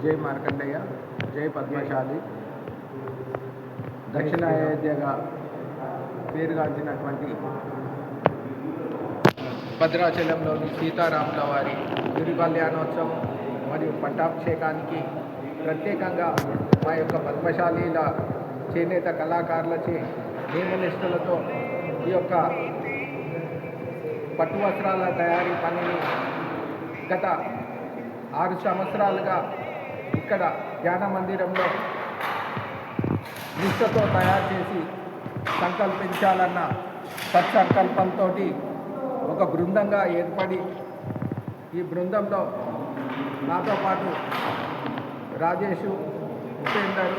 జై మార్కండేయ, జై పద్మశాలి. దక్షిణ అయోధ్యగా పేరుగాంచినటువంటి భద్రాచలంలోని సీతారాముల వారి గురి కళ్యాణోత్సవం మరియు పట్టాభిషేకానికి ప్రత్యేకంగా మా యొక్క పద్మశాలీల చేనేత కళాకారులచే నియమనిష్టలతో ఈ యొక్క పట్టు వస్త్రాల తయారీ పనిని గత 6 సంవత్సరాలుగా ఇక్కడ ధ్యాన మందిరంలో నిష్ఠతో తయారు చేసి సంకల్పించాలన్న సత్సంకల్పంతో ఒక బృందంగా ఏర్పడి ఈ బృందంలో నాతో పాటు రాజేషు, ఉపేందర్,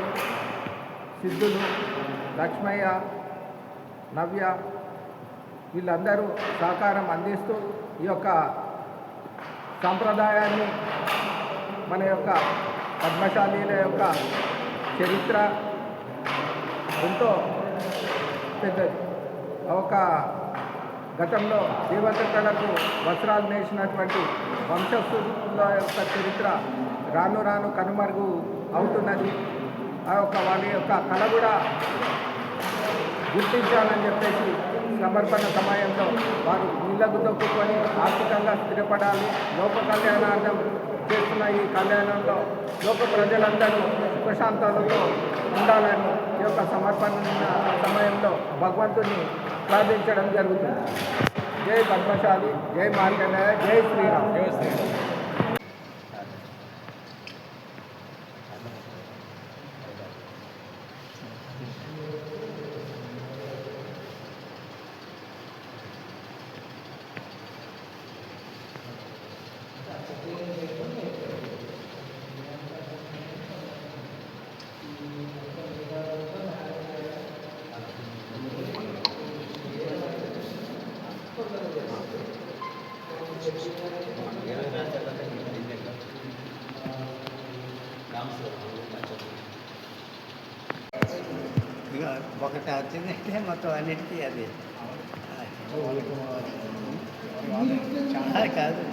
సిద్ధులు, లక్ష్మయ్య, నవ్య వీళ్ళందరూ సహకారం అందిస్తూ ఈ యొక్క సాంప్రదాయాన్ని, మన యొక్క పద్మశాలీల యొక్క చరిత్ర ఎంతో పెద్దది. ఒక గతంలో దేవతలకు వస్త్రాలు నేసినటువంటి వంశస్థుల యొక్క చరిత్ర రాను రాను కనుమరుగు అవుతున్నది. ఆ యొక్క వాళ్ళ యొక్క కళ కూడా గుర్తించాలని చెప్పేసి సమర్పణ సమయంలో వారు నీళ్లకు తొక్కుకొని ఆర్థికంగా స్థిరపడాలి. లోక కళ్యాణార్థం చేస్తున్న ఈ కళ్యాణంలో లోక ప్రజలందరూ సుఖశాంతాలతో ఉండాలని ఈ యొక్క సమర్పణ సమయంలో భగవంతుని ప్రార్థించడం జరుగుతుంది. జై పద్మశాలి, జై మార్కండేయ, జై శ్రీరామ్. జై శ్రీరామ్. ఒకటి వచ్చిందంటే మొత్తం అన్నిటికీ అది చాలా కాదు.